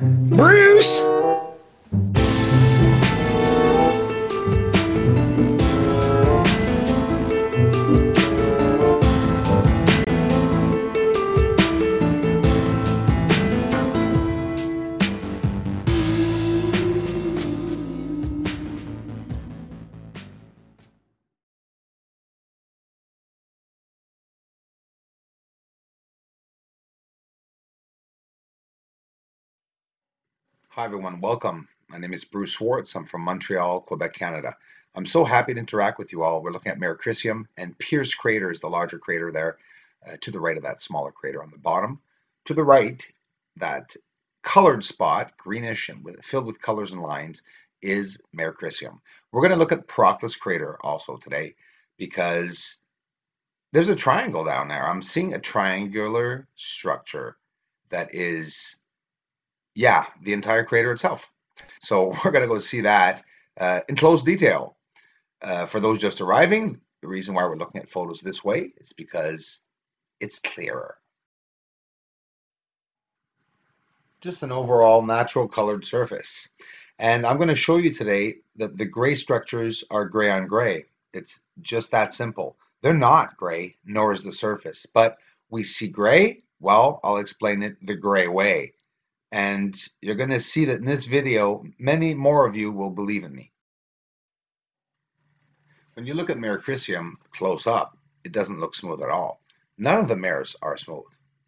Bruce! Hi everyone, welcome. My name is Bruce Schwartz. I'm from Montreal, Quebec, Canada. I'm so happy to interact with you all. We're looking at Mare Crisium, and Pierce crater is the larger crater there, to the right of that smaller crater on the bottom. To the right, that colored spot, greenish and filled with colors and lines, is Mare Crisium. We're going to look at PROCLIS crater also today because there's a triangle down there. I'm seeing a triangular structure that is, yeah, the entire crater itself. So we're going to go see that in close detail. For those just arriving, the reason why we're looking at photos this way is because it's clearer. Just an overall natural colored surface. And I'm going to show you today that the gray structures are gray on gray. It's just that simple. They're not gray, nor is the surface. But we see gray, well, I'll explain it the gray way. And you're going to see that in this video, many more of you will believe in me. When you look at Mare Crisium close up, it doesn't look smooth at all. None of the mares are smooth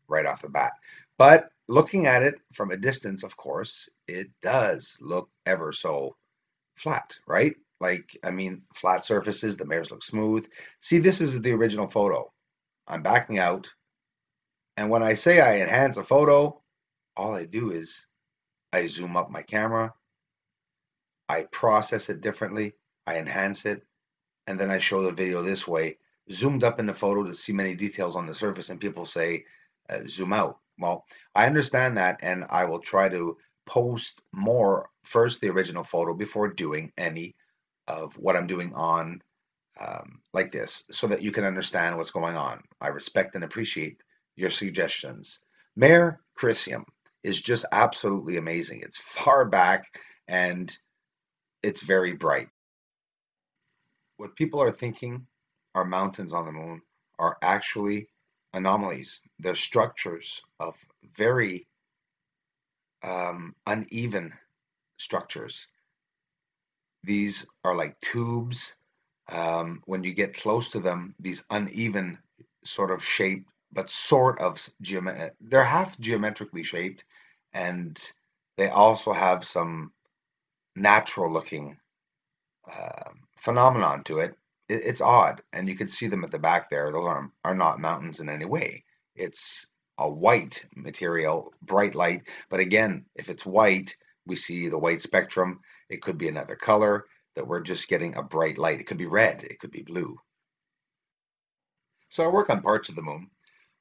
right off the bat. But looking at it from a distance, of course, it does look ever so flat, right? Like, I mean, flat surfaces, the mares look smooth. See, this is the original photo. I'm backing out. And when I say I enhance a photo, all I do is I zoom up my camera, I process it differently, I enhance it, and then I show the video this way, zoomed up in the photo to see many details on the surface, and people say, zoom out. Well, I understand that, and I will try to post more first the original photo before doing any of what I'm doing on like this, so that you can understand what's going on. I respect and appreciate your suggestions. Mare Crisium is just absolutely amazing. It's far back and it's very bright. What people are thinking are mountains on the moon are actually anomalies. They're structures of very uneven structures. These are like tubes. When you get close to them, these uneven sort of shaped, but sort of they're half geometrically shaped, and they also have some natural looking phenomenon to it. It's odd, and you can see them at the back there. Those are not mountains in any way. It's a white material, bright light, but again, if it's white, we see the white spectrum. It could be another color that we're just getting a bright light. It could be red, it could be blue. So I work on parts of the moon.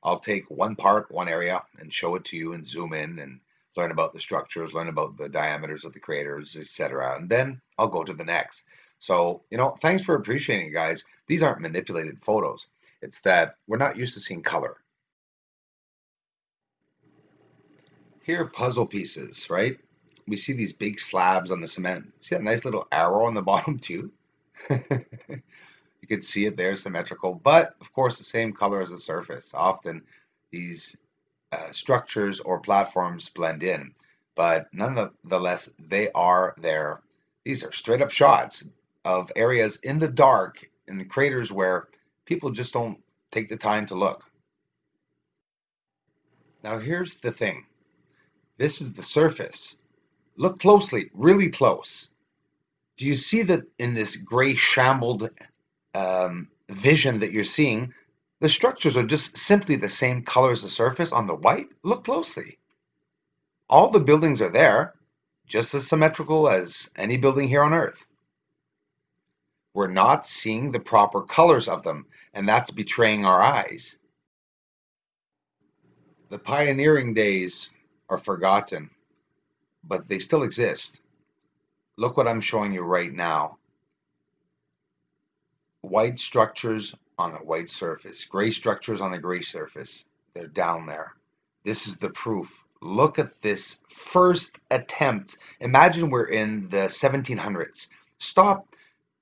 I'll take one part, one area, and show it to you and zoom in and learn about the structures, learn about the diameters of the craters, etc. And then I'll go to the next. So, thanks for appreciating it, guys. These aren't manipulated photos. It's that we're not used to seeing color. Here are puzzle pieces, right? We see these big slabs on the cement. See that nice little arrow on the bottom too? You can see it there, symmetrical, but of course the same color as the surface. Often these structures or platforms blend in, but nonetheless, they are there. These are straight up shots of areas in the dark, in the craters where people just don't take the time to look. Now here's the thing. This is the surface. Look closely, really close. Do you see that in this gray shambled vision that you're seeing, the structures are just simply the same color as the surface on the white? Look closely. All the buildings are there, just as symmetrical as any building here on Earth. We're not seeing the proper colors of them, and that's betraying our eyes. The pioneering days are forgotten, but they still exist. Look what I'm showing you right now. White structures on a white surface, gray structures on a gray surface. They're down there. This is the proof. Look at this first attempt. Imagine we're in the 1700s. Stop.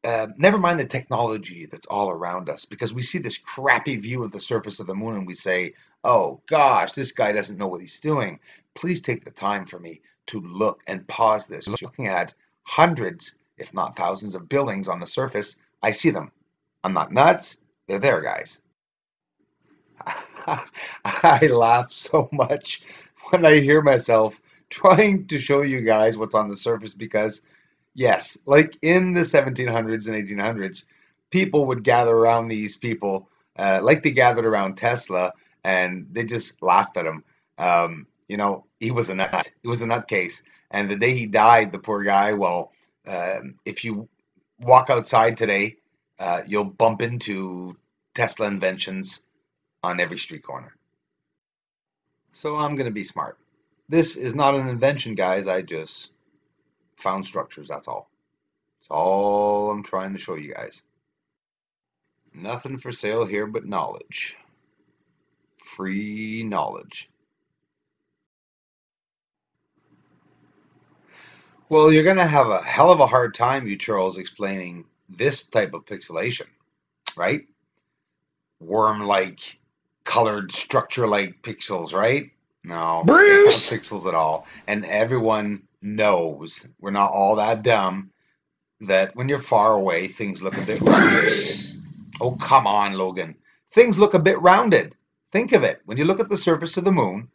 Never mind the technology that's all around us, because we see this crappy view of the surface of the moon and we say, oh gosh, this guy doesn't know what he's doing. Please take the time for me to look and pause this. Looking at hundreds, if not thousands, of buildings on the surface. I see them. I'm not nuts. They're there, guys. I laugh so much when I hear myself trying to show you guys what's on the surface, because yes, like in the 1700s and 1800s, people would gather around these people, like they gathered around Tesla, and they just laughed at him. He was a nut. He was a nutcase. And the day he died, the poor guy, well, if you walk outside today, you'll bump into Tesla inventions on every street corner. So I'm going to be smart. This is not an invention, guys. I just found structures, that's all. That's all I'm trying to show you guys. Nothing for sale here but knowledge. Free knowledge. Well, you're going to have a hell of a hard time, you trolls, explaining this type of pixelation, right? Worm-like, colored, structure-like pixels, right? No, Bruce! they're not pixels at all. And everyone knows, we're not all that dumb, that when you're far away, things look a bit rounded. Oh, come on, Logan. Things look a bit rounded. Think of it. When you look at the surface of the moon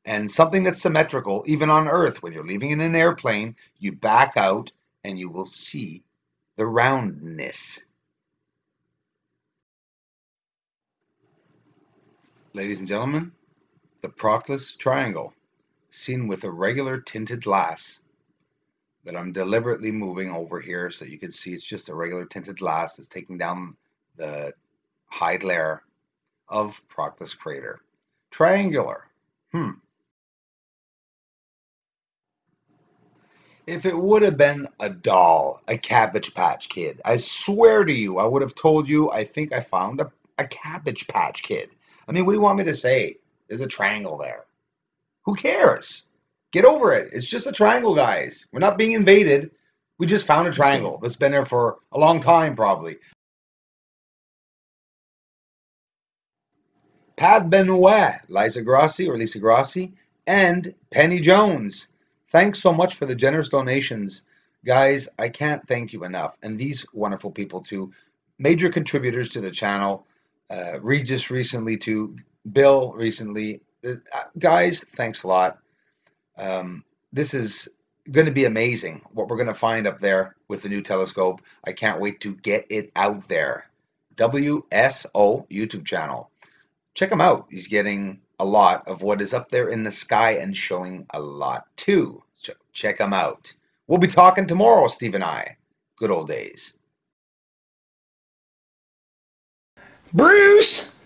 and something that's symmetrical, even on Earth, when you're leaving in an airplane, you back out and you will see the roundness. Ladies and gentlemen, the PROCLIS triangle, seen with a regular tinted glass that I'm deliberately moving over here so you can see it's just a regular tinted glass that's taking down the hide layer of PROCLIS crater. Triangular. If it would have been a doll, a Cabbage Patch Kid, I swear to you, I would have told you I think I found a Cabbage Patch Kid. I mean, what do you want me to say? There's a triangle there. Who cares? Get over it. It's just a triangle, guys. We're not being invaded. We just found a triangle that's been there for a long time, probably. Pat Benoit, Leisa Grossi, and Penny Jones. Thanks so much for the generous donations. Guys, I can't thank you enough. And these wonderful people too. Major contributors to the channel. Regis recently too. Bill recently. Guys, thanks a lot. This is going to be amazing what we're going to find up there with the new telescope. I can't wait to get it out there. WSO YouTube channel. Check him out. He's getting a lot of what is up there in the sky and showing a lot too. So check him out. We'll be talking tomorrow, Steve and I. Good old days. Bruce!